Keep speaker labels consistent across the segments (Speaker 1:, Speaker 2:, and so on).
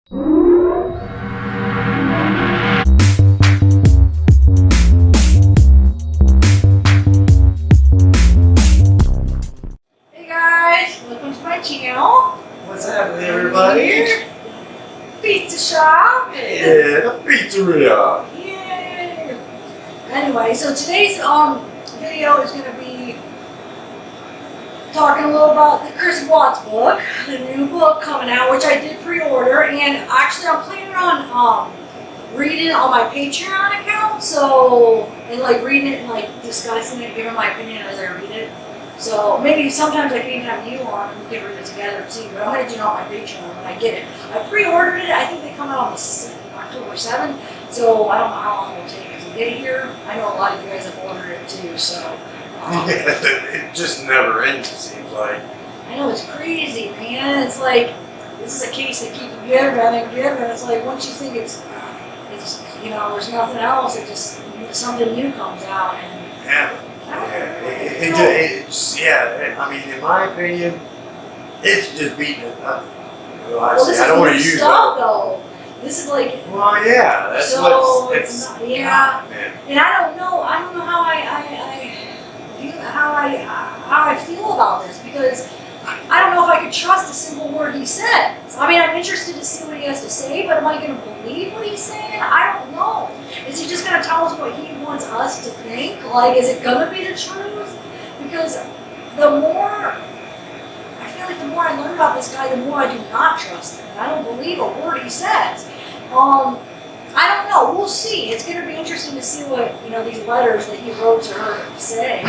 Speaker 1: Hey guys, welcome to my channel.
Speaker 2: What's happening, everybody?
Speaker 1: Pizza shop.
Speaker 2: Yeah, the pizzeria.
Speaker 1: Yay! Anyway, so today's video is going to be talking a little about the Chris Watts book, the new book coming out, which I did pre-order, and actually I'm planning on reading it on my Patreon account. So, and like reading it and like discussing it, giving my opinion as I read it. So maybe sometimes I can even have you on and we can read it together too. But I'm going to do it on my Patreon when I get it. I pre-ordered it. I think they come out on October 7th. So I don't know how long it'll take to get it here. I know a lot of you guys have ordered it too. So
Speaker 2: It just never ends, it seems like.
Speaker 1: I know, it's crazy, man. It's like this is a case that keeps giving and giving. It's like once you think it's you know there's nothing else, it just something new comes out and.
Speaker 2: Yeah. I mean, in my opinion, it's just beating it up.
Speaker 1: Well, this
Speaker 2: I don't want to
Speaker 1: is
Speaker 2: use
Speaker 1: stuff though. This is like.
Speaker 2: Well, yeah, that's
Speaker 1: so
Speaker 2: what it's.
Speaker 1: not, yeah.
Speaker 2: God, man.
Speaker 1: And I don't know how I feel about this because I don't know if I could trust a single word he says. I mean, I'm interested to see what he has to say, but am I going to believe what he's saying? I don't know. Is he just going to tell us what he wants us to think? Like, is it going to be the truth? Because the more, I feel like the more I learn about this guy, the more I do not trust him. I don't believe a word he says. I don't know. We'll see. It's going to be interesting to see what, these letters that he wrote to her say.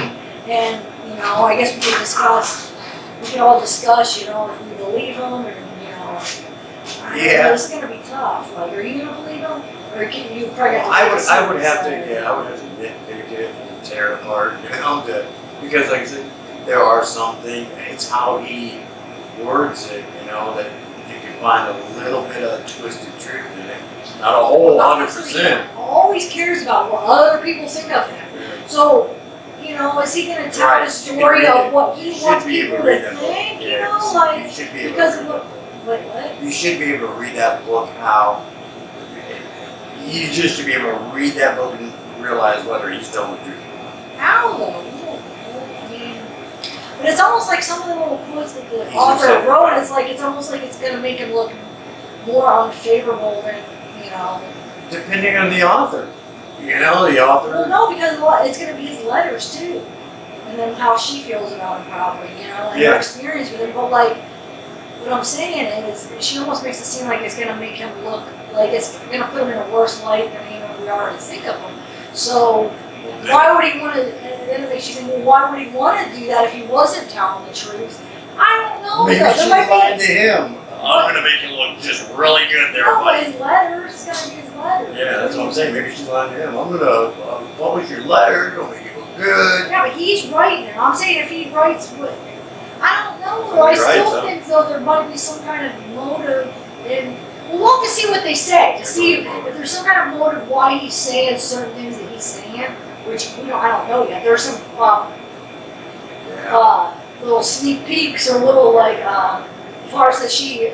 Speaker 1: And, I guess we could discuss, we can all discuss, if we believe him or,
Speaker 2: Yeah.
Speaker 1: It's going to be tough. Like, are you going to believe him? Or can you probably have to
Speaker 2: I would have to nitpick it and tear it apart, because like I said, there are some things, it's how he words it, that you can find a little bit of twisted truth in it. Not a whole 100%.
Speaker 1: Always cares about what other people think of him. So, is he going to tell the story of what he wants people to think?
Speaker 2: You should be able to
Speaker 1: what?
Speaker 2: You should be able to read that book how. You just should be able to read that book and realize whether he's telling the truth.
Speaker 1: How though? I mean, but it's almost like some of the little quotes that the author wrote. It's almost like it's going to make him look more unfavorable than
Speaker 2: Depending on the author. The author.
Speaker 1: Well, no, because it's going to be his letters too, and then how she feels about him probably. And her experience with him. But like, what I'm saying is, she almost makes it seem like it's going to make him look like it's going to put him in a worse light than we already think of him. So why would he want to? And then it makes you think, well, why would he want to do that if he wasn't telling the truth? I don't know.
Speaker 2: Maybe she lied to him. I'm going to make you look just really good there,
Speaker 1: no,
Speaker 2: buddy.
Speaker 1: but his letters, it's got to be his letters.
Speaker 2: Yeah, that's what I'm saying. Maybe she's lying to him. I'm going to publish your letter. It'll make you look good.
Speaker 1: Yeah, but he's writing it. I'm saying if he writes what, I don't know. Though. I still think though there might be some kind of motive in. We'll have to see what they say to see if there's some kind of motive why he's saying certain things that he's saying, which I don't know yet. There's some little sneak peeks or little parts that she,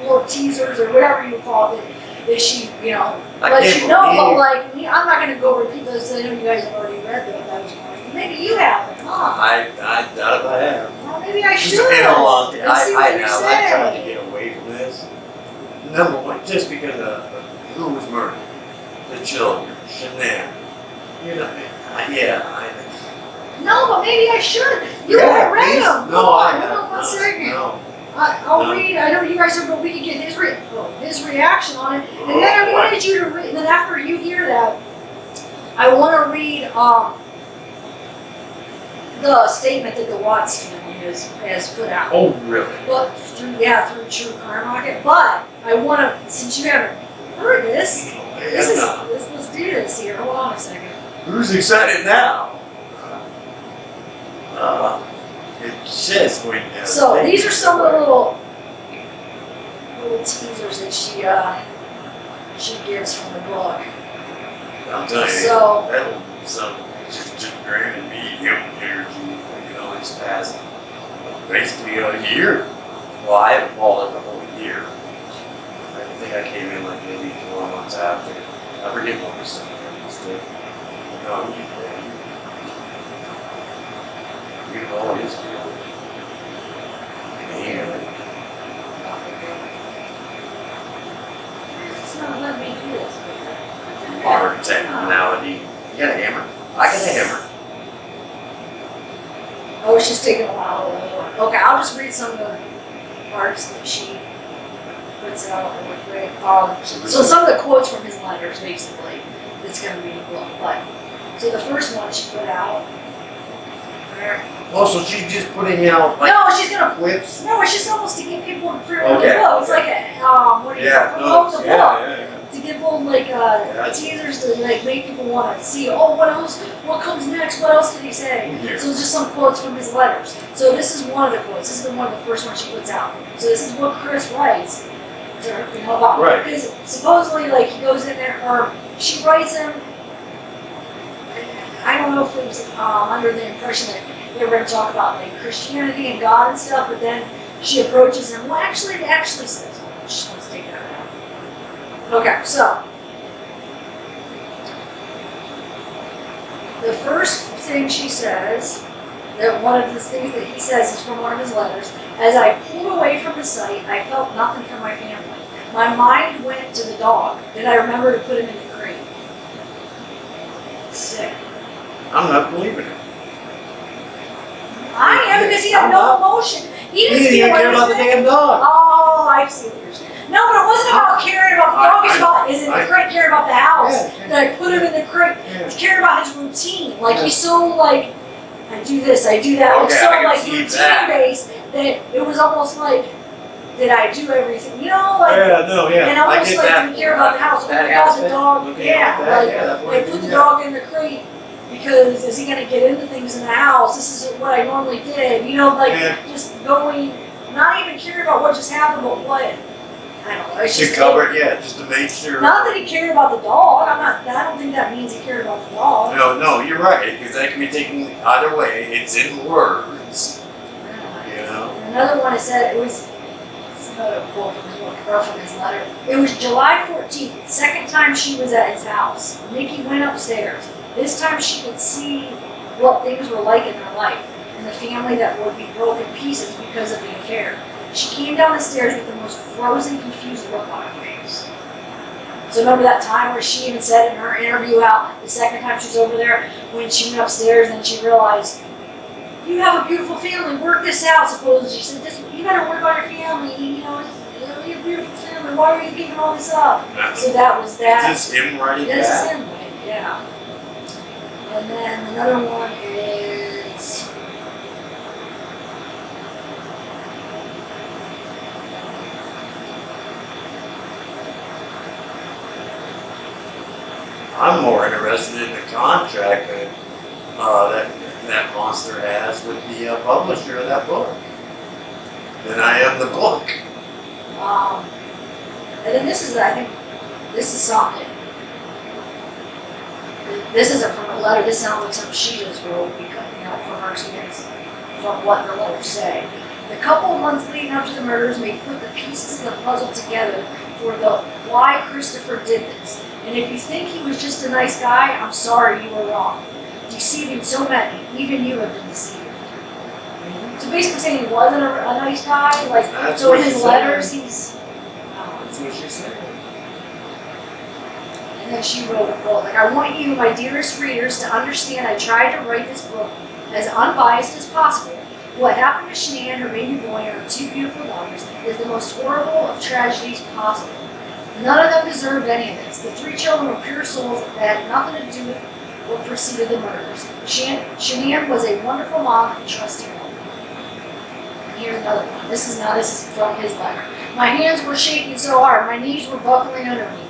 Speaker 1: little teasers or whatever you call it, that she lets you know. But like, I'm not going to go repeat those. I know you guys have already read those parts. Maybe you haven't, huh?
Speaker 2: I doubt if I have.
Speaker 1: Well, maybe I should.
Speaker 2: In all honesty, I
Speaker 1: say.
Speaker 2: tried to get away from this. Number one, just because of who was murdered, the children, Chanel.
Speaker 1: No, but maybe I should. You haven't read them.
Speaker 2: No, I
Speaker 1: haven't.
Speaker 2: haven't.
Speaker 1: One second.
Speaker 2: No.
Speaker 1: I'll read. I know you guys are, but we can get his reaction on it. And then I wanted you to read. And then after you hear that, I want to read the statement that the Watts family has put out.
Speaker 2: Oh, really?
Speaker 1: But through True Crime Rocket. But I want to, since you haven't heard this, let's do this here. Hold on a second.
Speaker 2: Who's excited now? It says going down.
Speaker 1: So these are some of the little teasers that she gives from the book.
Speaker 2: I'm telling you,
Speaker 1: So
Speaker 2: that'll just draining me energy. This past basically a year. Well, I haven't followed it the whole year. I think think I came in like maybe 4 months after. I forget what we started. No, you know his deal. And
Speaker 1: It's not letting me do this.
Speaker 2: modern technology. You got a hammer? I got a hammer.
Speaker 1: Oh, it's just taking a while. Okay, I'll just read some of the parts that she puts out really quick. So some of the quotes from his letters, basically, it's going to be in the book. But so the first one she put out.
Speaker 2: Oh, so she's just putting out like
Speaker 1: No, she's gonna.
Speaker 2: clips?
Speaker 1: No, it's just almost to get people to print
Speaker 2: Okay,
Speaker 1: the book. It's
Speaker 2: okay.
Speaker 1: like a what do you promote the book.
Speaker 2: yeah.
Speaker 1: To give them like teasers to like make people want to see. Oh, what else? What comes next? What else did he say?
Speaker 2: Yeah.
Speaker 1: So it's just some quotes from his letters. So this is one of the quotes. This is one of the first ones she puts out. So this is what Chris writes to her, you know, about
Speaker 2: Right.
Speaker 1: because supposedly like he goes in there or she writes him. I don't know if it was under the impression that they were going to talk about like Christianity and God and stuff, but then she approaches him. Well, actually, it actually says. Let's take that out. Okay, so the first thing she says, that one of the things that he says is from one of his letters. As I pulled away from the site, I felt nothing for my family. My mind went to the dog. Did I remember to put him in the crate? Sick.
Speaker 2: I'm not believing it.
Speaker 1: I am because he had no emotion. He
Speaker 2: He
Speaker 1: didn't
Speaker 2: didn't
Speaker 1: feel
Speaker 2: even care about the
Speaker 1: anything.
Speaker 2: damn dog.
Speaker 1: Oh, I see what you're saying. No, but it wasn't about caring about the dog. It's about is in the crate, caring about the house.
Speaker 2: Yeah.
Speaker 1: That I put him in the crate.
Speaker 2: Yeah.
Speaker 1: It's caring about his routine. Like
Speaker 2: Yeah.
Speaker 1: he's so like, I do this, I do that. Like
Speaker 2: Okay,
Speaker 1: so
Speaker 2: I can
Speaker 1: like
Speaker 2: see
Speaker 1: routine
Speaker 2: that.
Speaker 1: based that it was almost like, did I do everything? You know, like.
Speaker 2: No,
Speaker 1: And
Speaker 2: I
Speaker 1: almost
Speaker 2: get
Speaker 1: like
Speaker 2: that.
Speaker 1: didn't care about the house. Oh my
Speaker 2: That
Speaker 1: God, the
Speaker 2: aspect,
Speaker 1: dog.
Speaker 2: looking
Speaker 1: Yeah,
Speaker 2: at that,
Speaker 1: like
Speaker 2: yeah, that's what I
Speaker 1: they put
Speaker 2: do,
Speaker 1: the
Speaker 2: yeah.
Speaker 1: dog in the crate because is he gonna get into things in the house? This is what I normally did. You know, like
Speaker 2: Yeah.
Speaker 1: just going, not even caring about what just happened, but what I don't know. It's
Speaker 2: To
Speaker 1: just
Speaker 2: cover it, yeah, just to make sure.
Speaker 1: not that he cared about the dog. I don't think that means he cared about the dog.
Speaker 2: No, you're right, because that can be taken either way. It's in words, you know.
Speaker 1: And another one I said it was. It's another quote from his book or from his letter. It was July 14th, second time she was at his house. Nikki went upstairs. This time she could see what things were like in her life and the family that would be broken pieces because of the affair. She came down the stairs with the most frozen, confused look on her face. So remember that time where she even said in her interview out the second time she was over there, when she went upstairs and she realized, you have a beautiful family, work this out, supposedly. She said, this, you gotta work on your family, you know, you have a beautiful family, why are you giving all this up? So that was that.
Speaker 2: Is this him writing
Speaker 1: This is
Speaker 2: that?
Speaker 1: him, right? Yeah. And then another one is.
Speaker 2: I'm more interested in the contract that Monster has with the publisher of that book than I am the book.
Speaker 1: And then this is, I think, this is something. This isn't from a letter. This sounds like something she just wrote because, you know, from her experience, from what the letters say. The couple of months leading up to the murders may put the pieces of the puzzle together for the why Christopher did this. And if you think he was just a nice guy, I'm sorry, you were wrong. Deceiving so many, even you have been deceived. So basically saying he wasn't a nice guy, like,
Speaker 2: That's
Speaker 1: so
Speaker 2: what
Speaker 1: in his
Speaker 2: she's
Speaker 1: letters,
Speaker 2: saying.
Speaker 1: he's,
Speaker 2: That's what she said.
Speaker 1: and then she wrote a quote, like, I want you, my dearest readers, to understand I tried to write this book as unbiased as possible. What happened to Shanann, her baby boy, and her two beautiful daughters is the most horrible of tragedies possible. None of them deserved any of this. The three children were pure souls that had nothing to do with what preceded the murders. Shanann was a wonderful mom and trusting woman. And here's another one. This is from his letter. My hands were shaking so hard, my knees were buckling under me.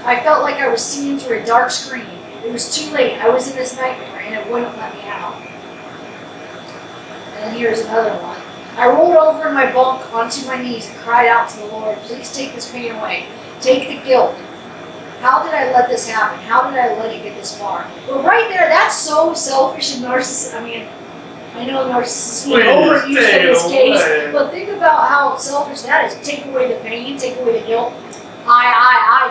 Speaker 1: I felt like I was seeing through a dark screen. It was too late. I was in this nightmare and it wouldn't let me out. And then here's another one. I rolled over in my bunk onto my knees and cried out to the Lord, please take this pain away. Take the guilt. How did I let this happen? How did I let it get this far? Well, right there, that's so selfish and narcissistic. I mean, I know narcissists are overused in this case, but think about how selfish that is. Take away the pain, take away the guilt.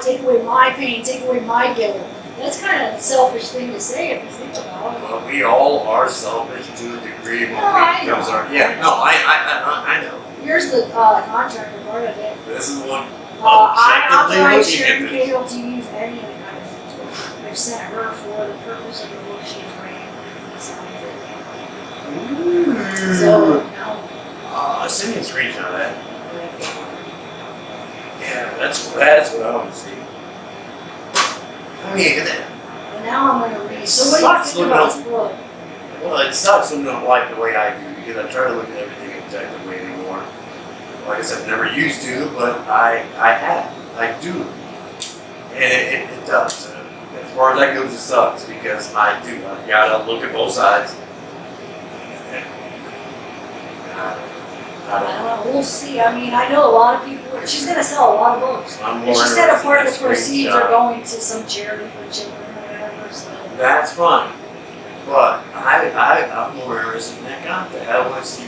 Speaker 1: take away my pain, take away my guilt. That's kind of a selfish thing to say if you think about it.
Speaker 2: Well, we all are selfish to a degree when
Speaker 1: I
Speaker 2: it comes
Speaker 1: know.
Speaker 2: our. Yeah, no, I know.
Speaker 1: Here's the contract part of it.
Speaker 2: This is one.
Speaker 1: I
Speaker 2: Objectively
Speaker 1: authorize
Speaker 2: looking
Speaker 1: Sharon
Speaker 2: at this.
Speaker 1: Cagle to use any of the kind of things I've sent her for the purpose of the book she is writing. So, no.
Speaker 2: Send me a screenshot of that. Yeah, that's what I want to see. I mean,
Speaker 1: But now I'm going to read. So what do you
Speaker 2: Sucks
Speaker 1: think about
Speaker 2: looking
Speaker 1: this book?
Speaker 2: well, it sucks when you don't like the way I do because I try to look at everything objectively anymore. Like I said, I've never used to, but I have. I do. And it does. As far as that goes, it sucks because I do. I gotta look at both sides. I don't know.
Speaker 1: We'll see. I mean, I know a lot of people. She's going to sell a lot of books.
Speaker 2: I'm more
Speaker 1: And she said a
Speaker 2: interested
Speaker 1: part
Speaker 2: in
Speaker 1: of the proceeds
Speaker 2: screenshot.
Speaker 1: are going to some charity for children or whatever. So.
Speaker 2: That's fine. But I'm more interested in that content. I want to see,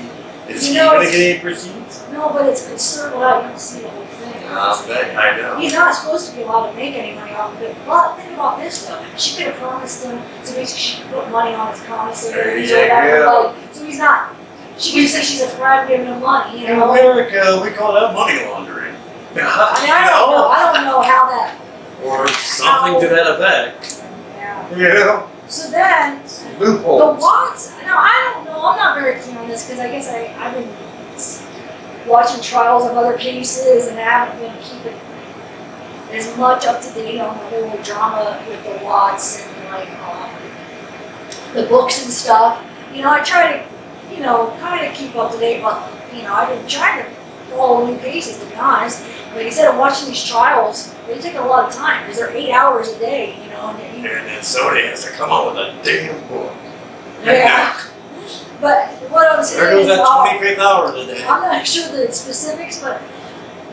Speaker 2: is
Speaker 1: You
Speaker 2: he
Speaker 1: know,
Speaker 2: going to
Speaker 1: it's-
Speaker 2: get any proceeds?
Speaker 1: No, but it's concerned without you to see the whole thing.
Speaker 2: I know.
Speaker 1: He's not supposed to be allowed to make any money off of it. But think about this though. She could have promised him to basically she could put money on his commissary.
Speaker 2: There you go.
Speaker 1: So he's not. She could say she's afraid of giving him money, you
Speaker 2: In
Speaker 1: know.
Speaker 2: America, we call that money laundering.
Speaker 1: I mean, I don't know. I don't know how that.
Speaker 2: Or something to that effect.
Speaker 1: Yeah.
Speaker 2: You know?
Speaker 1: So then, the
Speaker 2: Loopholes.
Speaker 1: Watts. No, I don't know. I'm not very clear on this because I guess I've been watching trials of other cases and I haven't been keeping as much up to date on the whole drama with the Watts and like the books and stuff. You know, I try to, you know, kind of keep up to date, but you know, I've been trying to follow new cases. To be honest, like I said, I'm watching these trials. They take a lot of time because they're 8 hours a day. You know, and you,
Speaker 2: And then Sony has to come up with a damn book.
Speaker 1: yeah. But what I'm
Speaker 2: There
Speaker 1: saying
Speaker 2: goes
Speaker 1: is,
Speaker 2: that 25th hour today.
Speaker 1: I'm not sure the specifics, but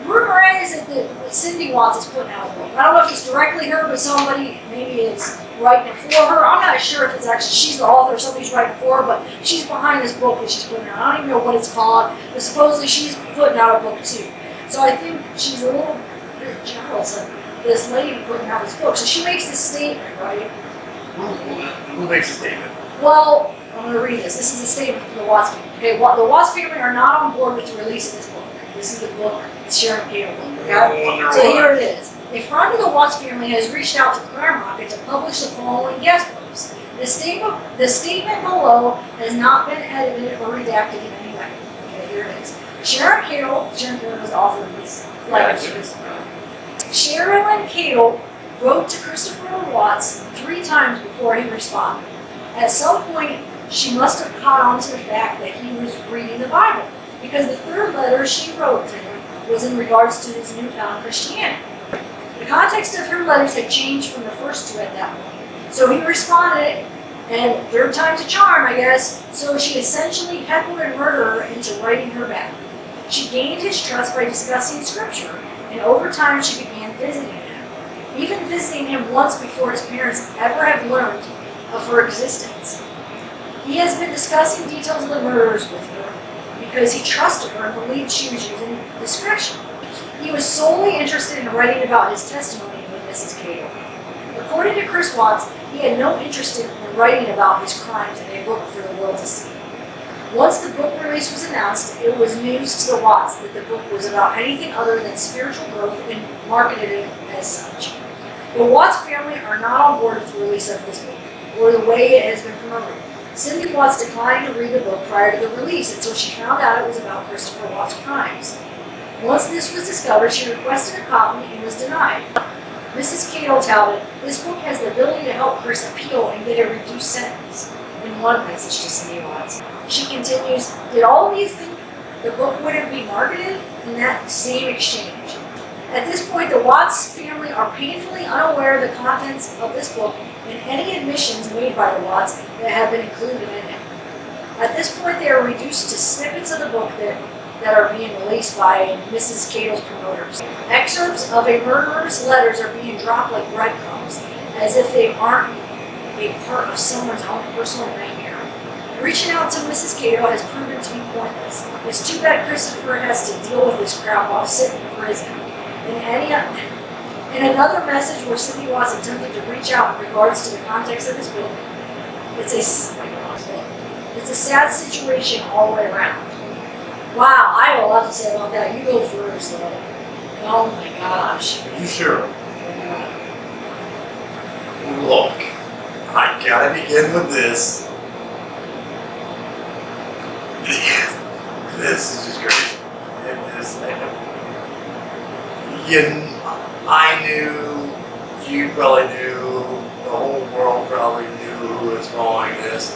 Speaker 1: rumor is that Cindy Watts is putting out a book. I don't know if it's directly her, but somebody maybe is writing it for her. I'm not sure if it's actually she's the author or somebody's writing for her, but she's behind this book that she's putting out. I don't even know what it's called, but supposedly she's putting out a book too. So I think she's a little bit jealous of this lady putting out this book. So she makes this statement, right?
Speaker 2: Who makes a statement?
Speaker 1: Well, I'm going to read this. This is a statement from the Watts family. Okay, the Watts family are not on board with the release of this book. This is the book, it's Sharon Cagle book, okay?
Speaker 2: I wonder
Speaker 1: So here
Speaker 2: why.
Speaker 1: it is. A friend of the Watts family has reached out to Crime Rocket to publish the following guest post. The statement below has not been edited or redacted in any way. Okay, here it is. Sharon Cagle is the author of this letter to Christopher. Sharon Cagle wrote to Christopher Watts 3 times before he responded. At some point, she must have caught on to the fact that he was reading the Bible, because the 3rd letter she wrote to him was in regards to his newfound Christianity. The context of her letters had changed from the first 2 at that point. So he responded, and 3rd time's a charm, I guess, so she essentially heckled and murdered her into writing her back. She gained his trust by discussing scripture, and over time she began visiting him, even visiting him once before his parents ever had learned of her existence. He has been discussing details of the murders with her because he trusted her and believed she was using discretion. He was solely interested in writing about his testimony with Mrs. Cagle. According to Chris Watts, he had no interest in writing about his crimes in a book for the world to see. Once the book release was announced, it was news to the Watts that the book was about anything other than spiritual growth and marketed it as such. The Watts family are not on board with the release of this book, or the way it has been promoted. Cindy Watts declined to read the book prior to the release until she found out it was about Christopher Watts' crimes. Once this was discovered, she requested a copy and was denied. Mrs. Cagle touted, "This book has the ability to help Chris appeal and get a reduced sentence," in one message to Cindy Watts. She continues, "Did all of you think the book wouldn't be marketed in that same exchange?" At this point, the Watts family are painfully unaware of the contents of this book and any admissions made by the Watts that have been included in it. At this point, they are reduced to snippets of the book that are being released by Mrs. Cagle's promoters. Excerpts of a murderer's letters are being dropped like breadcrumbs, as if they aren't a part of someone's own personal nightmare. Reaching out to Mrs. Cagle has proven to be pointless. It's too bad Christopher has to deal with this crap while sitting in prison. In another message where Cindy Watts attempted to reach out in regards to the context of his book, it's a sad situation all the way around. Wow, I have a lot to say about that. You go first, though. Oh my gosh.
Speaker 2: Are you sure? Look, I gotta begin with this. This is just crazy. It is, I knew, you probably knew, the whole world probably knew who was calling this.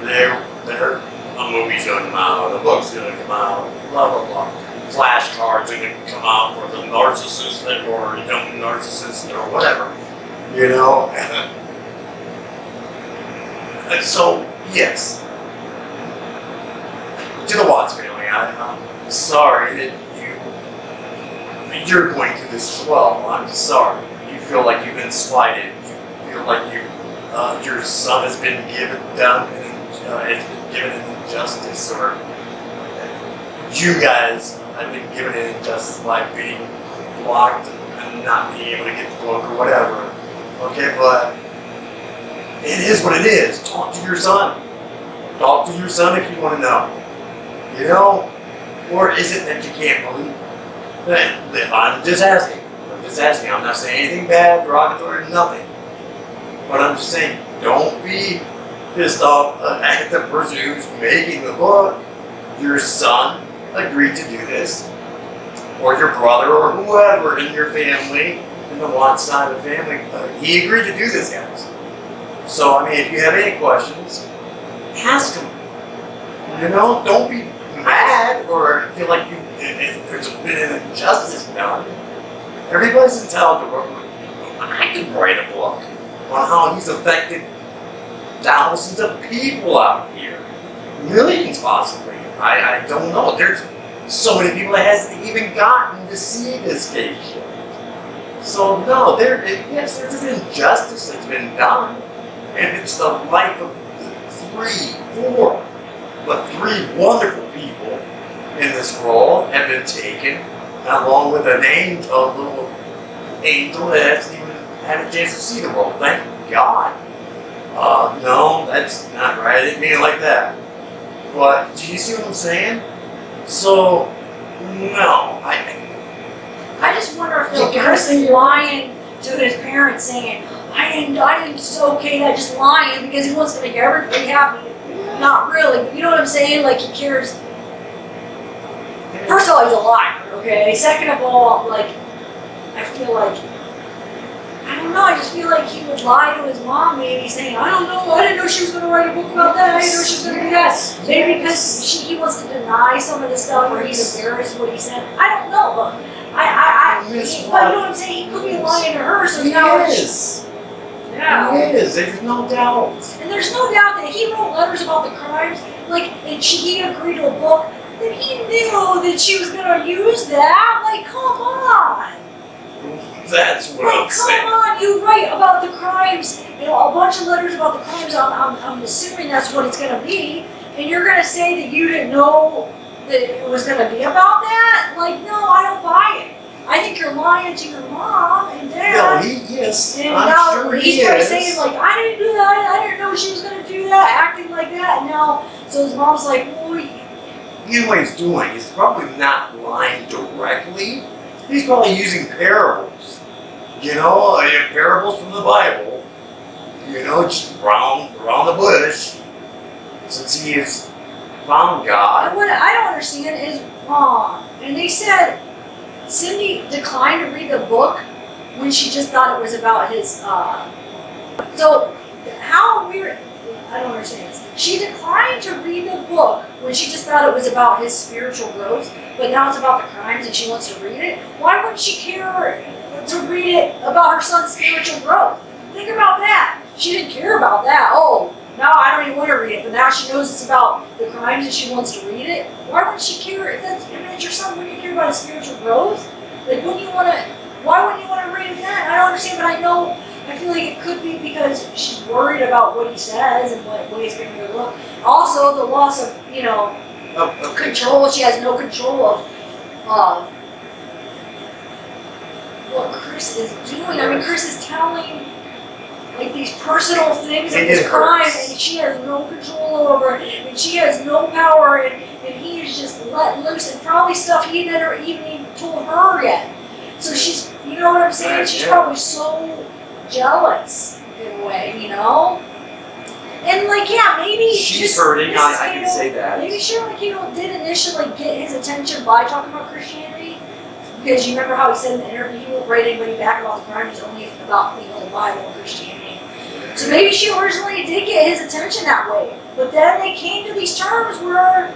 Speaker 2: A movie's gonna come out, a book's gonna come out, blah blah blah. Flashcards are gonna come out for the narcissist or young narcissist or whatever, you know. And so yes, to the Watts family, I'm sorry that you're going through this as well. I'm sorry. You feel like you've been slighted. You feel like your son has been given an injustice, or you guys have been given an injustice by being blocked and not being able to get the book or whatever. Okay, but it is what it is. Talk to your son. Talk to your son if you want to know. You know? Or is it that you can't believe it? I'm just asking. I'm not saying anything bad, derogatory, nothing. But I'm just saying, don't be pissed off at the person who's making the book. Your son agreed to do this, or your brother, or whoever in your family, in the Watts side of the family, he agreed to do this, guys. So, I mean, if you have any questions, ask him. You know, don't be mad or feel like there's been an injustice done. Everybody's entitled to. I could write a book on how he's affected thousands of people out here, millions possibly. I don't know. There's so many people that hasn't even gotten to see this case yet. So no, yes, there's an injustice that's been done, and it's the life of three wonderful people in this role have been taken, along with an angel, a little angel that hasn't even had a chance to see the world. Thank God. No, that's not right. I didn't mean it like that. But do you see what I'm saying? So, no,
Speaker 1: I just wonder if the person lying to his parents saying, I didn't it's okay, that just lying because he wants to make everybody happy. Not really, but you know what I'm saying? Like he cares. First of all, he's a liar, okay? Second of all, like, I feel like, I don't know, I just feel like he would lie to his mom maybe saying, I don't know, I didn't know she was going to write a book about that, I didn't know she was going to do that. Maybe because he wants to deny some of the stuff or he's embarrassed what he said. I don't know, but but you know what I'm saying? He could be lying to her, so now it's yeah.
Speaker 2: He is, there's no doubt.
Speaker 1: And there's no doubt that he wrote letters about the crimes, and he agreed to a book, that he knew that she was going to use that. Like, come on.
Speaker 2: That's what I'm saying.
Speaker 1: Come on, you write about the crimes, a bunch of letters about the crimes, I'm assuming that's what it's going to be, and you're going to say that you didn't know that it was going to be about that? Like, no, I don't buy it. I think you're lying to your mom and dad.
Speaker 2: No, yes,
Speaker 1: and
Speaker 2: I'm
Speaker 1: now
Speaker 2: sure
Speaker 1: he's probably saying, like, I didn't do that, I didn't know she was going to do that, acting like that, and now, so his mom's like, well,
Speaker 2: you know what he's doing? He's probably not lying directly. He's probably using parables. You know, parables from the Bible. You know, just around the bush. Since he has found God.
Speaker 1: What I don't understand is, and they said Cindy declined to read the book when she just thought it was about his, so how weird, I don't understand this. She declined to read the book when she just thought it was about his spiritual growth, but now it's about the crimes and she wants to read it. Why wouldn't she care to read it about her son's spiritual growth? Think about that. She didn't care about that. Oh, now I don't even want to read it, but now she knows it's about the crimes and she wants to read it. Why wouldn't she care? If that's your son, wouldn't you care about his spiritual growth? Like, why wouldn't you want to read it then? I don't understand, but I feel like it could be because she's worried about what he says and what he's going to look. Also, the loss of, control. She has no control of what Chris is doing. I mean, Chris is telling like these personal things of
Speaker 2: It
Speaker 1: his crime,
Speaker 2: hurts.
Speaker 1: and she has no control over it, and she has no power, and he is just let loose, and probably stuff he never even told her yet. So she's, you know what I'm saying?
Speaker 2: Right,
Speaker 1: She's
Speaker 2: yeah.
Speaker 1: probably so jealous in a way, you know? And like, yeah, maybe
Speaker 3: She's
Speaker 1: just-
Speaker 3: hurting.
Speaker 1: this
Speaker 3: I
Speaker 1: is,
Speaker 3: can
Speaker 1: you know,
Speaker 3: say that.
Speaker 1: Maybe she, like, you know, did initially get his attention by talking about Christianity. Because you remember how he said in the interview he won't write anybody back about the crime, he's only about, you know, the Bible and Christianity. So maybe she originally did get his attention that way. But then they came to these terms where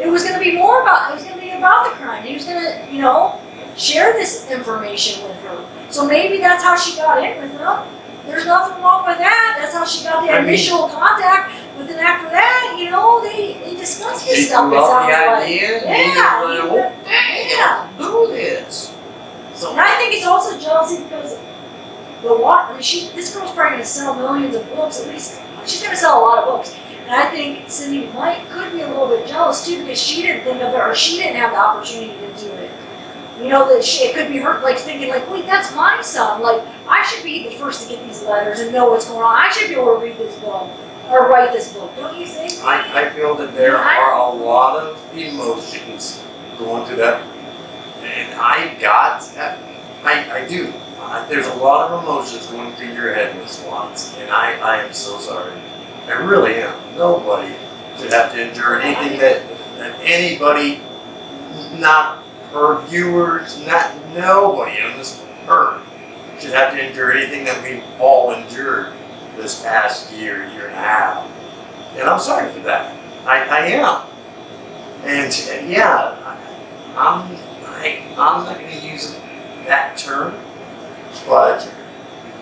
Speaker 1: it was going to be more about, it was going to be about the crime. He was going to, you know, share this information with her. So maybe that's how she got in with him. There's nothing wrong with that. That's how she got the
Speaker 2: I mean-
Speaker 1: initial contact. But then after that, you know, they discussed this
Speaker 3: He
Speaker 1: stuff.
Speaker 3: threw
Speaker 1: It
Speaker 3: out
Speaker 1: sounds
Speaker 3: the
Speaker 1: like.
Speaker 3: idea. And
Speaker 1: Yeah,
Speaker 3: he was
Speaker 1: he
Speaker 3: like,
Speaker 1: went-
Speaker 3: oh, dang,
Speaker 1: yeah.
Speaker 3: do this. So
Speaker 1: And I think it's also jealousy because the what? I mean, this girl's probably going to sell millions of books. At least she's going to sell a lot of books. And I think Cindy could be a little bit jealous too because she didn't think of it or she didn't have the opportunity to do it. You know that it could be her like thinking like, wait, that's my son. Like I should be the first to get these letters and know what's going on. I should be able to read this book or write this book. Don't you think?
Speaker 2: I feel that there are a lot of emotions going through that, and I do. There's a lot of emotions going through your head, Miss Watts, and I am so sorry. I really am. Nobody should have to endure anything that anybody, not her viewers, not nobody on this earth should have to endure anything that we've all endured this past year and a half. And I'm sorry for that. I am. And yeah, I'm not going to use that term, but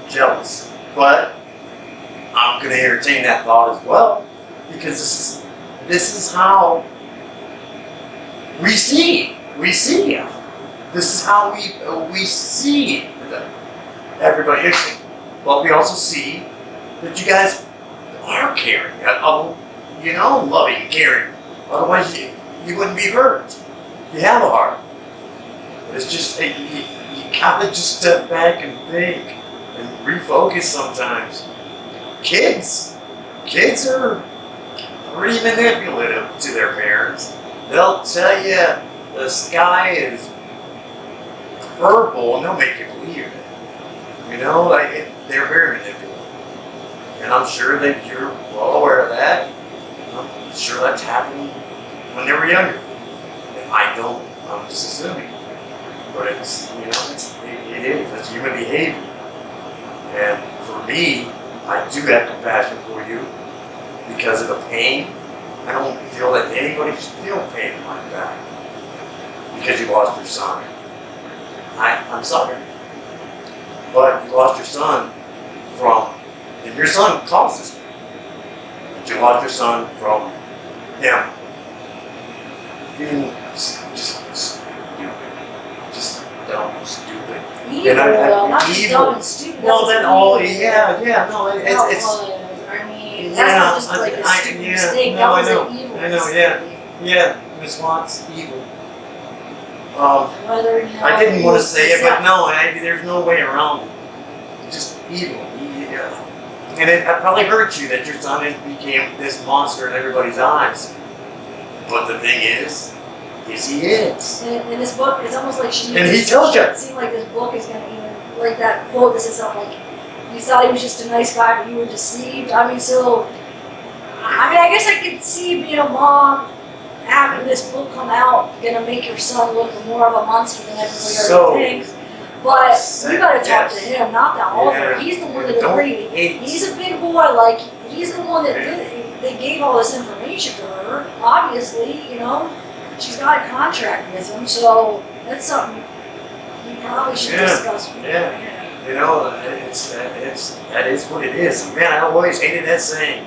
Speaker 2: jealous. But I'm going to entertain that thought as well because this is how we see. We see it. This is how we see everybody. But we also see that you guys are caring, you know, loving, caring. Otherwise, you wouldn't be hurt. You have a heart. But it's just you gotta just step back and think and refocus sometimes. Kids are pretty manipulative to their parents. They'll tell you the sky is purple and they'll make you believe it. You know, like they're very manipulative. And I'm sure that you're well aware of that. I'm sure that's happened when they were younger. And I don't, I'm just assuming. But it's, you know, it is. It's human behavior. And for me, I do have compassion for you because of the pain. I don't feel that anybody should feel pain like that because you lost your son. I'm sorry. But you lost your son from, and your son caused this pain. But you lost your son from him being just dumb, stupid.
Speaker 1: Evil,
Speaker 2: And
Speaker 1: though, not just
Speaker 2: evil.
Speaker 1: dumb and stupid.
Speaker 2: Well,
Speaker 1: that's
Speaker 2: then all,
Speaker 1: evil.
Speaker 2: yeah, no, it's,
Speaker 1: I mean,
Speaker 2: Yeah,
Speaker 1: that's not just like a
Speaker 2: I-
Speaker 1: stupid
Speaker 2: yeah,
Speaker 1: mistake.
Speaker 2: no,
Speaker 1: That
Speaker 2: I
Speaker 1: was
Speaker 2: know,
Speaker 1: an evil
Speaker 2: I know,
Speaker 1: mistake.
Speaker 2: yeah, Miss Watts, evil.
Speaker 1: Whether, you know,
Speaker 2: I didn't want to
Speaker 1: it's-
Speaker 2: say
Speaker 1: it's
Speaker 2: it, but
Speaker 1: not-
Speaker 2: no, there's no way around it. Just evil. Yeah. And it probably hurt you that your son became this monster in everybody's eyes. But the thing is he is.
Speaker 1: In this book, it's almost like she.
Speaker 2: And he tells you.
Speaker 1: It seemed like this book is going to even like that quote that says something like, "You thought he was just a nice guy, but you were deceived." I mean, so. I guess I could see being a mom having this book come out going to make your son look more of a monster than everybody
Speaker 2: So
Speaker 1: already thinks. But you got to talk
Speaker 2: yes.
Speaker 1: to him, not the author.
Speaker 2: Yeah.
Speaker 1: He's the one that
Speaker 2: Don't
Speaker 1: agreed.
Speaker 2: hate.
Speaker 1: He's a big boy, like, he's the one that did it. They gave all this information to her. Obviously, you know, she's got a contract with him, so that's something you probably should
Speaker 2: Yeah.
Speaker 1: discuss with
Speaker 2: Yeah.
Speaker 1: her.
Speaker 2: You know, that is what it is. And man, I always hated that saying.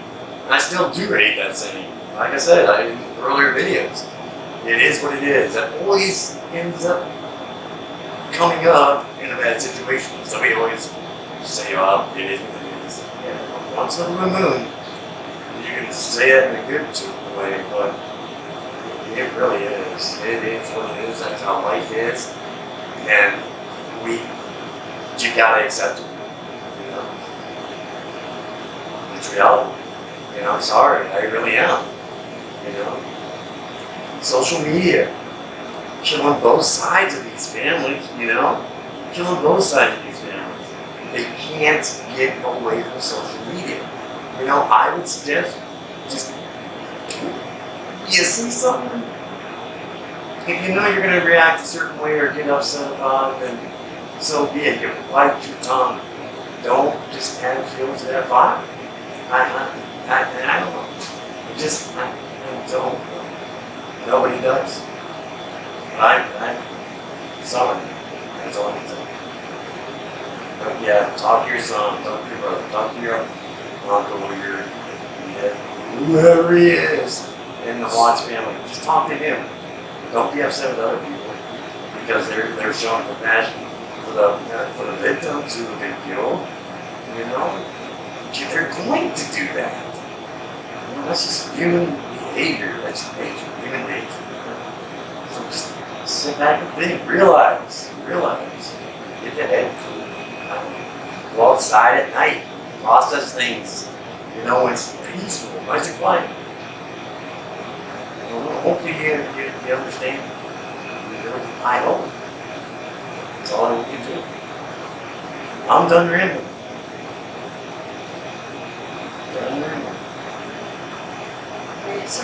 Speaker 2: I still do hate that saying. Like I said in earlier videos, it is what it is. That always ends up coming up in a bad situation. Somebody always say, "Oh, it is what it is." Yeah, once in a blue moon, you can say it in a good way, but it really is. It is what it is. That's how life is, and we you gotta accept it. You know, it's reality. You know, I'm sorry, I really am. You know, social media killing both sides of these families. You know, killing both sides of these families. They can't get away from social media. You know, I would suggest just you see something. If you know you're going to react a certain way or get upset about it, then so be it. You bite your tongue. Don't just add fuel to that fire. I don't know. I don't know. Nobody does. But I'm sorry. That's all I can say. But yeah, talk to your son, talk to your brother, talk to your uncle, whoever he is in the Watts family. Just talk to him. Don't be upset with other people because they're showing compassion for the victims who have been killed. You know, they're going to do that. You know, that's just human behavior. That's nature, human nature. So just sit back and think, realize, get the head cool. Go outside at night, process things. You know, it's peaceful, nice and quiet. Hopefully you understand. I hope. That's all we can do. I'm done rambling.
Speaker 1: Okay, so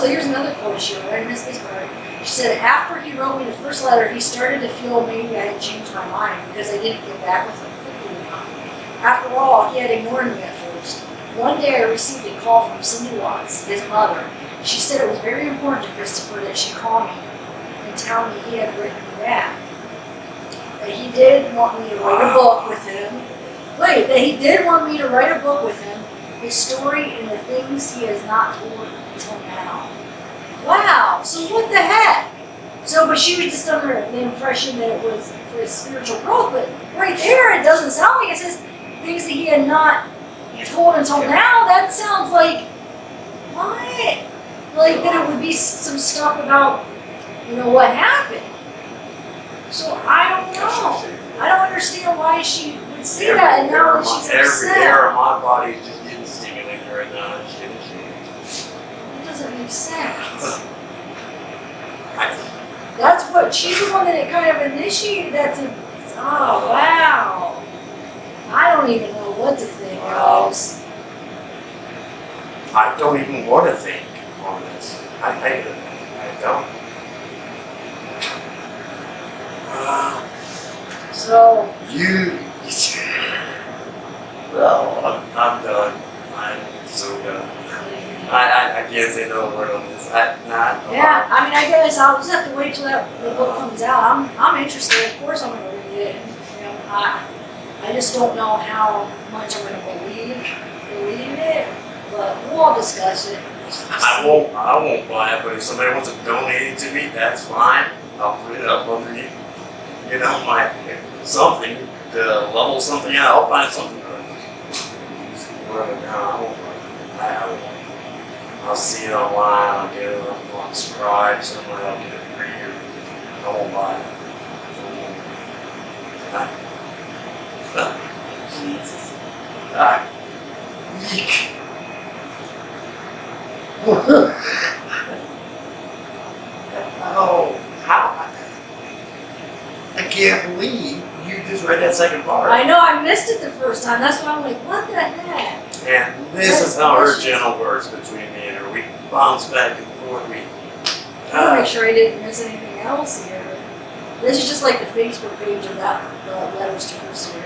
Speaker 1: here's another quote she wrote. I missed this part. She said, after he wrote me the first letter, he started to feel maybe I had changed my mind because I didn't get back with him quickly enough. After all, he had ignored me at first. One day I received a call from Cindy Watts, his mother. She said it was very important to Christopher that she call me and tell me he had written me back. That he did want me to write a book with him. That he did want me to write a book with him, his story and the things he has not told until now. Wow, so what the heck? But she was just under the impression that it was for his spiritual growth, but right there it doesn't sound like it says things that he had not told until now. That sounds like, what? Like that it would be some stuff about, what happened. So I don't know. I don't understand why she would say that, and now that she's
Speaker 2: every
Speaker 1: upset.
Speaker 2: hair on my body is just getting stimulated right now.
Speaker 1: It doesn't make sense. That's what, she's the one that it kind of initiated that to, oh wow. I don't even know what to think, guys.
Speaker 2: I don't even want to think on this. I don't.
Speaker 1: So.
Speaker 2: Well, I'm done. I'm so done. I can't say no word on this.
Speaker 1: Yeah, I mean, I guess I'll just have to wait till the book comes out. I'm interested. Of course, I'm going to read it. I just don't know how much I'm going to believe it, but we'll all discuss it.
Speaker 2: I won't buy it, but if somebody wants to donate it to me, that's fine. I'll put it up underneath, my something to level something out. I'll find something to whatever down. I won't. I'll see it online. I'll get it. I'll subscribe somewhere. I'll get it free. I won't buy it. Jesus. Eek. Oh, how? I can't believe you just read that second part.
Speaker 1: I know, I missed it the first time. That's why I'm like, what the heck?
Speaker 2: And this is how her gentle words between me and her. We bounce back and forth.
Speaker 1: I want to make sure I didn't miss anything else here. This is just like the Facebook page of that, the letters to Christopher.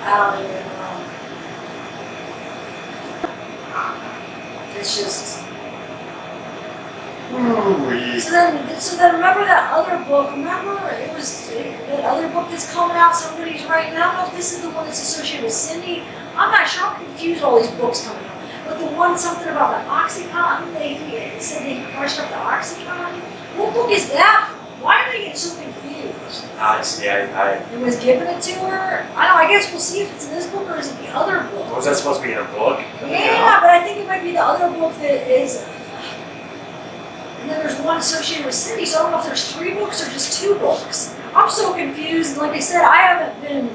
Speaker 1: I don't even know. It's just. So then remember that other book, it was that other book that's coming out somebody's writing. I don't know if this is the one that's associated with Cindy. I'm not sure, I'm confused all these books coming out. But the one something about the Oxycontin, they said they crushed up the Oxycontin. What book is that from? Why am I getting so confused? It was given it to her? I don't know, I guess we'll see if it's in this book or is it the other book?
Speaker 2: Was that supposed to be in a book?
Speaker 1: Yeah, but I think it might be the other book that is and then there's one associated with Cindy, so I don't know if there's 3 books or just 2 books. I'm so confused, and like I said, I haven't been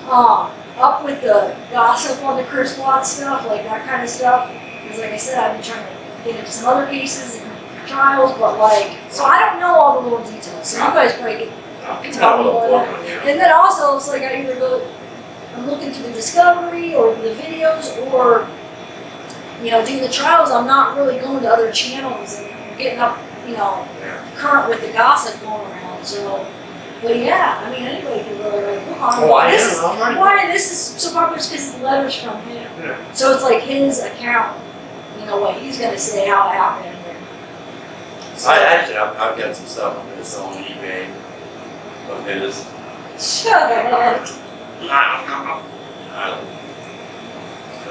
Speaker 1: up with the gossip on the Chris Watts stuff, like that kind of stuff, because like I said, I've been trying to get into some other cases and trials, but like, so I don't know all the little details, so you guys probably can tell me all that. And then also, it's like I either I'm looking through the discovery or the videos, or doing the trials. I'm not really going to other channels and getting up, current with the gossip going around. So, but yeah, I mean, anybody can really write a book on it.
Speaker 2: Oh, I
Speaker 1: This
Speaker 2: am. I'm
Speaker 1: is why this is so popular because it's letters from him.
Speaker 2: Yeah.
Speaker 1: So it's like his account. What he's gonna say, how it happened.
Speaker 2: I've got some stuff on this on eBay of his.
Speaker 1: Shut up.
Speaker 2: I don't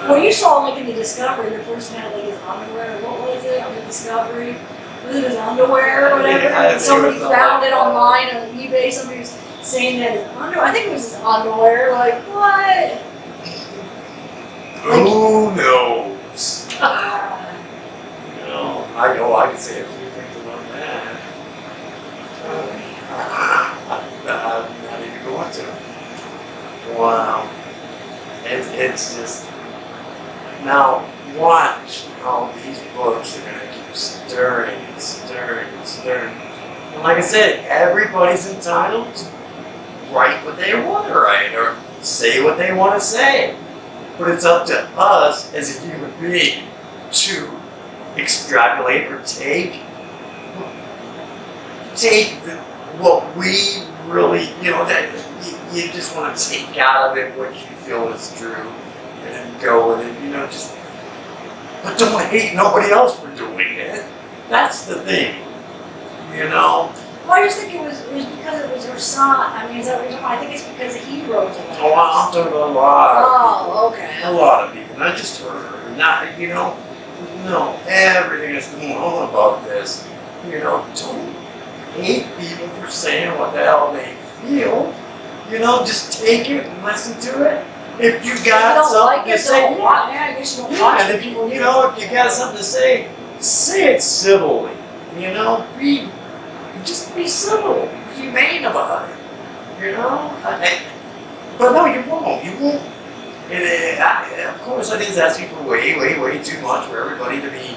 Speaker 2: know.
Speaker 1: Well, you saw like in the Discovery, the person had like his underwear. What was it on the Discovery? Was it his underwear or whatever?
Speaker 2: Yeah, I think
Speaker 1: Somebody
Speaker 2: it was
Speaker 1: found it
Speaker 2: like-
Speaker 1: online on eBay. Somebody was saying that his underwear. I think it was his underwear. Like what?
Speaker 2: Who knows? I can say a few things about that. I'm not even going to. Wow. It's just, now watch how these books are going to keep stirring and stirring and stirring. And like I said, everybody's entitled to write what they want to write or say what they want to say. But it's up to us as a human being to extrapolate or take what we really, that you just want to take out of it what you feel is true and then go with it, but don't hate nobody else for doing it. That's the thing,
Speaker 1: Well, I just think it was because it was her son. I mean, is that what you're talking about? I think it's because he wrote the letters.
Speaker 2: Oh, I'm talking about a lot of people.
Speaker 1: Oh, okay.
Speaker 2: A lot of people, not just her, not, no, everything that's going on about this, don't hate people for saying what the hell they feel, just take it and listen to it. If you got something to say,
Speaker 1: I guess you don't watch
Speaker 2: and
Speaker 1: it.
Speaker 2: if you got something to say it civilly, just be civil, be humane about it, but no, you won't. Of course, I think it's asking for way too much for everybody to be,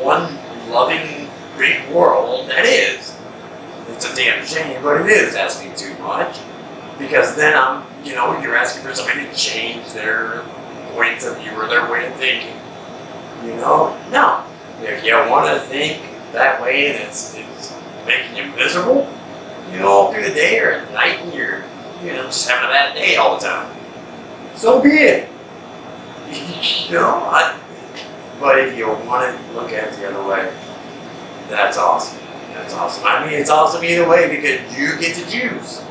Speaker 2: one loving big world. That is. It's a damn shame, but it is asking too much. Because then you're asking for somebody to change their point of view or their way of thinking. No. If you want to think that way and it's making you miserable, all through the day or at night and you're just having a bad day all the time. So be it. But if you want to look at it the other way, that's awesome. That's awesome. I mean, it's awesome either way because you get to choose.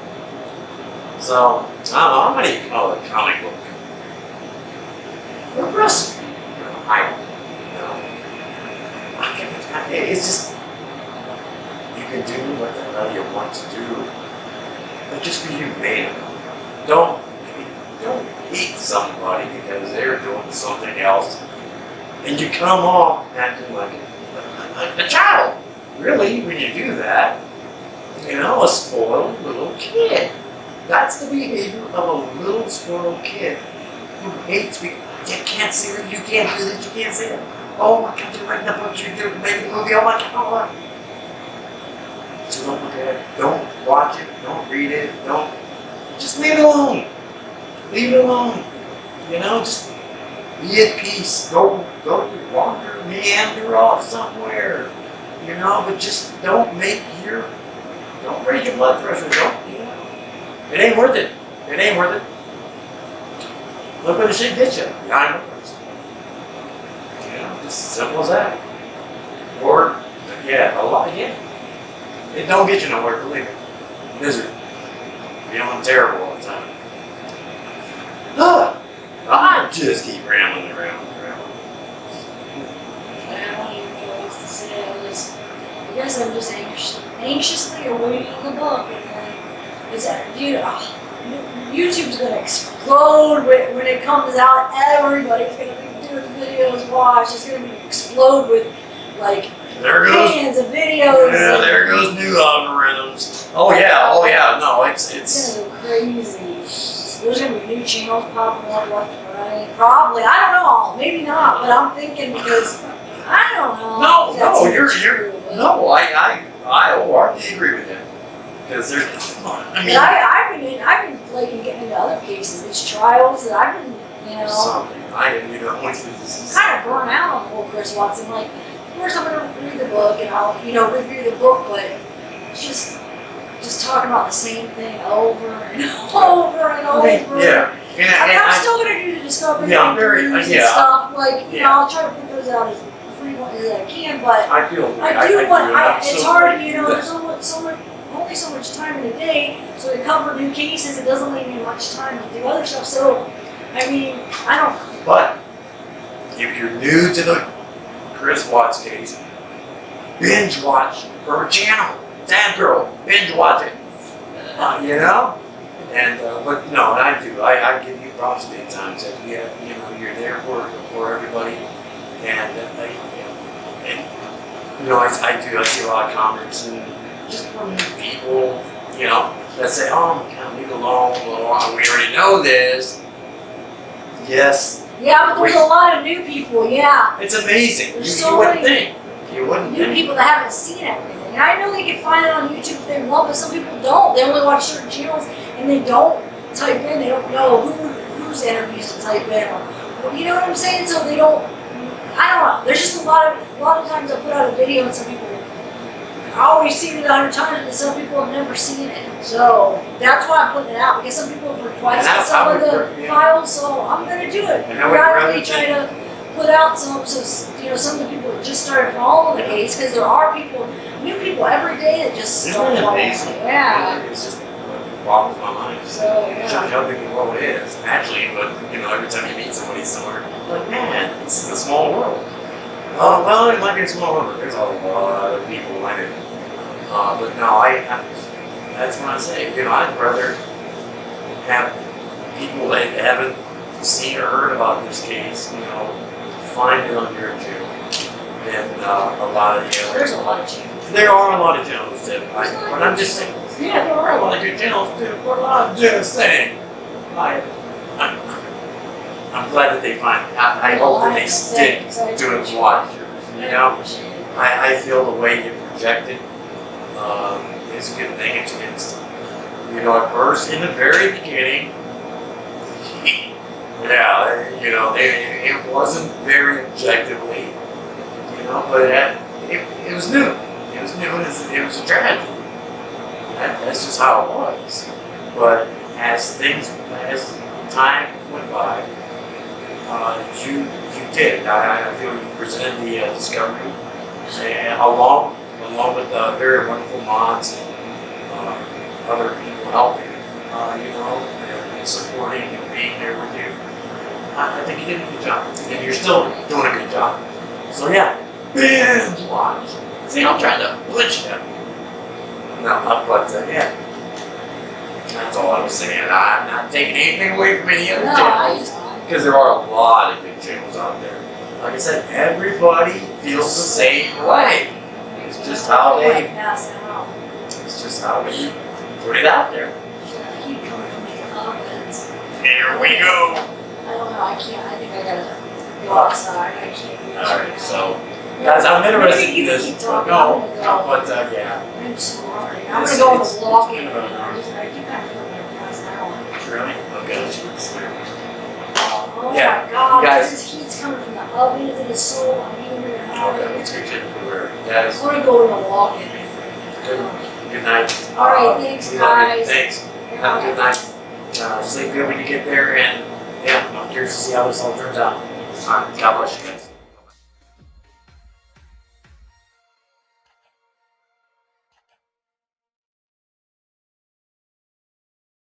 Speaker 2: So, I don't know, I'm not even call it a comic book. Or wrestling. It's just, you can do what the hell you want to do. But just be humane. Don't hate somebody because they're doing something else. And you come off acting like a child. Really, when you do that. A spoiled little kid. That's the behavior of a little spoiled kid who hates me. You can't say that, you can't do this, you can't say that. Oh my God, you're writing a book, you're making a movie, oh my God. So don't look at it, don't watch it, don't read it, just leave it alone. Leave it alone. Just be at peace. Go wander, meander off somewhere. But just don't raise your blood pressure. It ain't worth it. It ain't worth it. Look where the shit gets you. Behind doors. Just simple as that. Or, it don't get you nowhere, believe me. Misery. Feeling terrible all the time. I just keep rambling around.
Speaker 1: I don't even know what else to say. I guess I'm just anxiously awaiting the book, and then it's YouTube's gonna explode when it comes out. Everybody's gonna be doing videos watch. It's gonna explode with like
Speaker 2: There goes.
Speaker 1: millions of videos.
Speaker 2: Yeah,
Speaker 1: and
Speaker 2: there goes new algorithms. Oh yeah. No, it's
Speaker 1: It's gonna go crazy. There's gonna be new channels popping up left and right. Probably. I don't know. Maybe not. But I'm thinking because I don't know.
Speaker 2: No,
Speaker 1: if that's
Speaker 2: no,
Speaker 1: even
Speaker 2: you're
Speaker 1: true, but-
Speaker 2: no. I wholeheartedly agree with you because there's. I mean,
Speaker 1: But I've been like getting into other cases, these trials that I've been,
Speaker 2: something. Once
Speaker 1: kind of burnt out on the whole Chris Watson. Like, first I'm gonna read the book and I'll, review the book, but it's just talking about the same thing over and over and over.
Speaker 2: yeah.
Speaker 1: I mean, I'm still gonna do the discovery
Speaker 2: Yeah, I'm very-
Speaker 1: interviews and
Speaker 2: yeah.
Speaker 1: stuff. Like,
Speaker 2: Yeah.
Speaker 1: I'll try to put those out as frequently as I can, but
Speaker 2: I feel.
Speaker 1: I do want.
Speaker 2: I'm
Speaker 1: It's
Speaker 2: so
Speaker 1: hard,
Speaker 2: glad
Speaker 1: there's only so much time in a day, so to cover new cases, it doesn't leave me much time to do other stuff. So, I mean, I don't.
Speaker 2: But if you're new to the Chris Watts case, binge watch her channel. Damn girl, binge watch it. And but no, and I do. I give you props big time. So yeah, you're there for everybody, and I see a lot of comments and just from people, that say, oh my God, leave it alone. Well, we already know this. Yes,
Speaker 1: Yeah, but there's a lot of new people. Yeah,
Speaker 2: it's amazing.
Speaker 1: There's
Speaker 2: You
Speaker 1: so
Speaker 2: wouldn't
Speaker 1: many
Speaker 2: think. You wouldn't
Speaker 1: new
Speaker 2: think.
Speaker 1: people that haven't seen everything. And I know they can find it on YouTube if they want, but some people don't. They only watch certain channels and they don't type in. They don't know whose interviews to type in, or you know what I'm saying. So they don't. I don't know. There's just a lot of times I put out a video and some people. I always seen it 100 times, and some people have never seen it. So that's why I'm putting it out, because some people have
Speaker 2: And
Speaker 1: requested
Speaker 2: that's
Speaker 1: some
Speaker 2: how
Speaker 1: of
Speaker 2: it
Speaker 1: the
Speaker 2: works, yeah.
Speaker 1: files, so I'm gonna do it.
Speaker 2: And I would rather
Speaker 1: Periodically try to put out some, so some of the people that just started following the case, because there are new people every day that just
Speaker 2: Isn't
Speaker 1: start
Speaker 2: it
Speaker 1: following
Speaker 2: amazing?
Speaker 1: it. Yeah.
Speaker 2: It's just what boggles my mind.
Speaker 1: So
Speaker 2: It shows
Speaker 1: yeah.
Speaker 2: how big the world is. Actually, but every time you meet somebody somewhere, like, man, it's a small world. Well, it might be a small world, but there's a lot of people in it. But no, that's what I say. I'd rather have people that haven't seen or heard about this case, find it on YouTube than a lot of
Speaker 1: There's a lot of channels.
Speaker 2: There are a lot of channels that but I'm just saying. Yeah, there are a lot of good channels too. But I'm just saying. I'm glad that they find. I hope that they stick to it and watch. I feel the way you project it is a good thing. It's at first in the very beginning, it wasn't very objectively, but it was new. It was new. It was a tragedy. That's just how it was. But as time went by, you did. I feel you presented the discovery, and along with very wonderful mods and other people helping, and supporting and being there with you. I think you did a good job, and you're still doing a good job. So yeah, binge watch. See, I'm trying to push you. No, but yeah, that's all I was saying. I'm not taking anything away from any other
Speaker 1: No,
Speaker 2: channels, because there are a lot of good channels out there. Like I said, everybody feels the same way. It's just how they.
Speaker 1: pass out.
Speaker 2: It's just how they put it out there.
Speaker 1: I keep coming from these ovens.
Speaker 2: Here we go.
Speaker 1: I don't know. I can't. I think I gotta go outside. I can't. do this
Speaker 2: All
Speaker 1: right
Speaker 2: right,
Speaker 1: now.
Speaker 2: so guys, I'm interested
Speaker 1: Maybe
Speaker 2: in
Speaker 1: you
Speaker 2: this.
Speaker 1: keep talking.
Speaker 2: No,
Speaker 1: I'm gonna go.
Speaker 2: but yeah,
Speaker 1: I'm sorry. I'm
Speaker 2: It's-
Speaker 1: gonna go on
Speaker 2: it's-
Speaker 1: the walking.
Speaker 2: it's been
Speaker 1: I keep kind of feeling like pass out.
Speaker 2: really okay.
Speaker 1: Oh
Speaker 2: Yeah,
Speaker 1: my God!
Speaker 2: guys-
Speaker 1: This heat's coming from the oven. It is so humid and hot.
Speaker 2: Okay, let's get you everywhere. Guys,
Speaker 1: I'm gonna go in the walk-in. I think.
Speaker 2: good night.
Speaker 1: All right, thanks,
Speaker 2: We love you.
Speaker 1: guys.
Speaker 2: Thanks. Have a good night. Sleep good when you get there, and yeah, I'm curious to see how this all turns out. All right, God bless you guys.